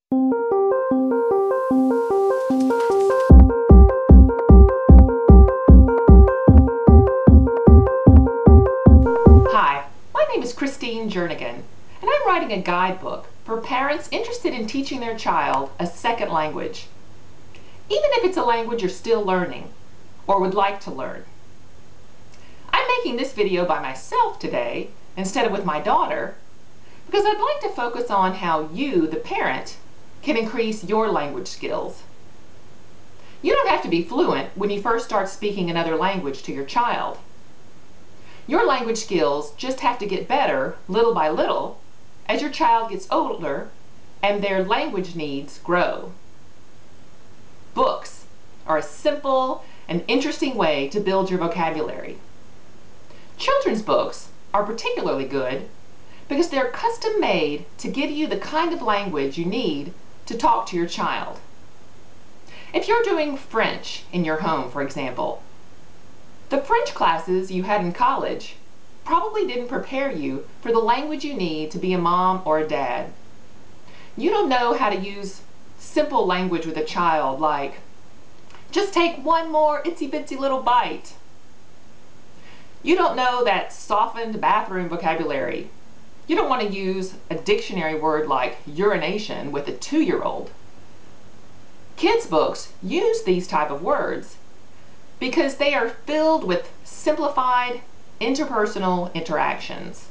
Hi, my name is Christine Jernigan, and I'm writing a guidebook for parents interested in teaching their child a second language, even if it's a language you're still learning or would like to learn. I'm making this video by myself today instead of with my daughter because I'd like to focus on how you, the parent, can increase your language skills. You don't have to be fluent when you first start speaking another language to your child. Your language skills just have to get better little by little as your child gets older and their language needs grow. Books are a simple and interesting way to build your vocabulary. Children's books are particularly good because they're custom made to give you the kind of language you need to talk to your child. If you're doing French in your home, for example, the French classes you had in college probably didn't prepare you for the language you need to be a mom or a dad. You don't know how to use simple language with a child like, just take one more itsy bitsy little bite. You don't know that softened bathroom vocabulary. You don't want to use a dictionary word like urination with a 2-year-old. Kids' books use these type of words because they are filled with simplified interpersonal interactions.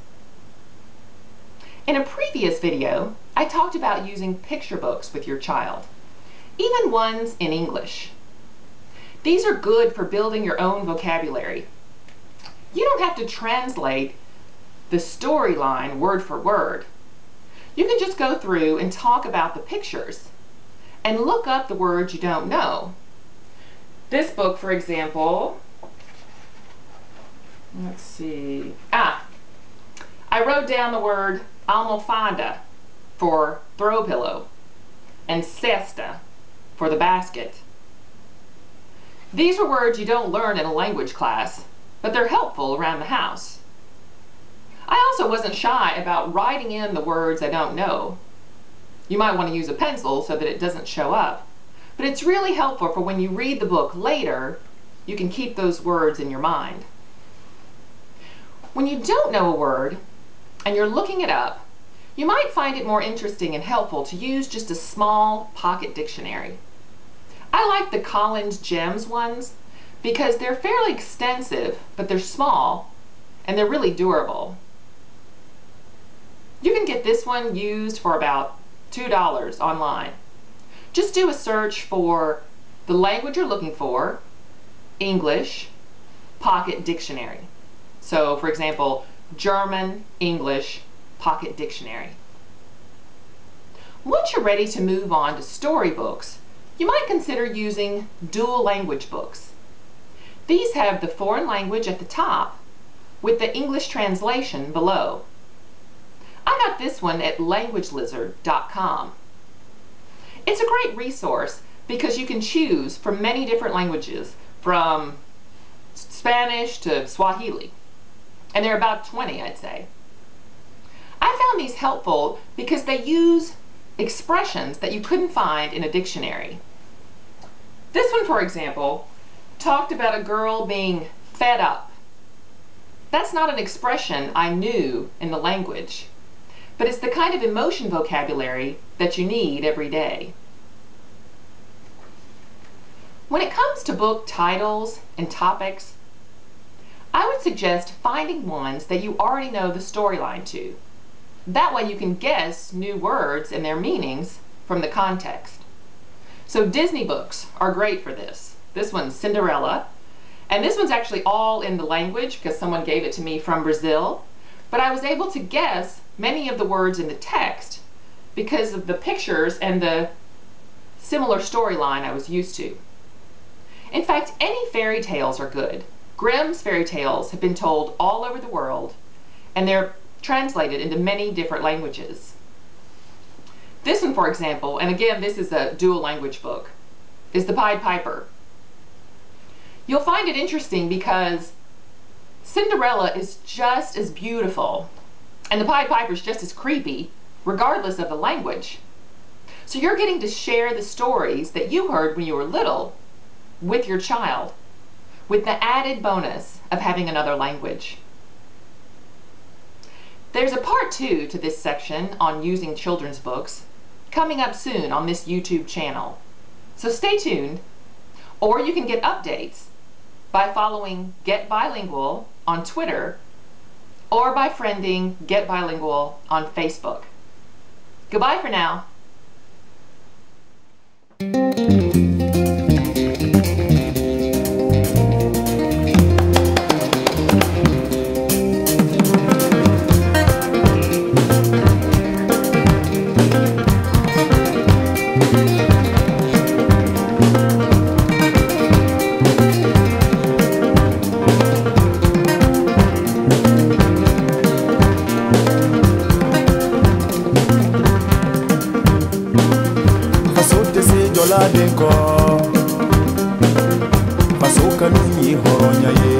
In a previous video, I talked about using picture books with your child, even ones in English. These are good for building your own vocabulary. You don't have to translate the storyline word for word. You can just go through and talk about the pictures and look up the words you don't know. This book, for example, let's see. I wrote down the word almofada for throw pillow and cesta for the basket. These are words you don't learn in a language class, but they're helpful around the house. I also wasn't shy about writing in the words I don't know. You might want to use a pencil so that it doesn't show up, but it's really helpful for when you read the book later, you can keep those words in your mind. When you don't know a word and you're looking it up, you might find it more interesting and helpful to use just a small pocket dictionary. I like the Collins Gems ones because they're fairly extensive, but they're small and they're really durable. You can get this one used for about $2 online. Just do a search for the language you're looking for, English, pocket dictionary. So, for example, German, English, pocket dictionary. Once you're ready to move on to storybooks, you might consider using dual language books. These have the foreign language at the top with the English translation below. I got this one at languagelizard.com. It's a great resource because you can choose from many different languages, from Spanish to Swahili, and there are about 20, I'd say. I found these helpful because they use expressions that you couldn't find in a dictionary. This one, for example, talked about a girl being fed up. That's not an expression I knew in the language, but it's the kind of emotion vocabulary that you need every day. When it comes to book titles and topics, I would suggest finding ones that you already know the storyline to. That way you can guess new words and their meanings from the context. So Disney books are great for this. This one's Cinderella, and this one's actually all in the language because someone gave it to me from Brazil, but I was able to guess many of the words in the text because of the pictures and the similar storyline I was used to. In fact, any fairy tales are good. Grimm's fairy tales have been told all over the world, and they're translated into many different languages. This one, for example, and again, this is a dual language book, is The Pied Piper. You'll find it interesting because Cinderella is just as beautiful, and The Pied Piper is just as creepy, regardless of the language. So you're getting to share the stories that you heard when you were little with your child, with the added bonus of having another language. There's a part 2 to this section on using children's books coming up soon on this YouTube channel. So stay tuned, or you can get updates by following Get Bilingual on Twitter or by friending Get Bilingual on Facebook. Goodbye for now. Denko Fasoka nunyi horonya ye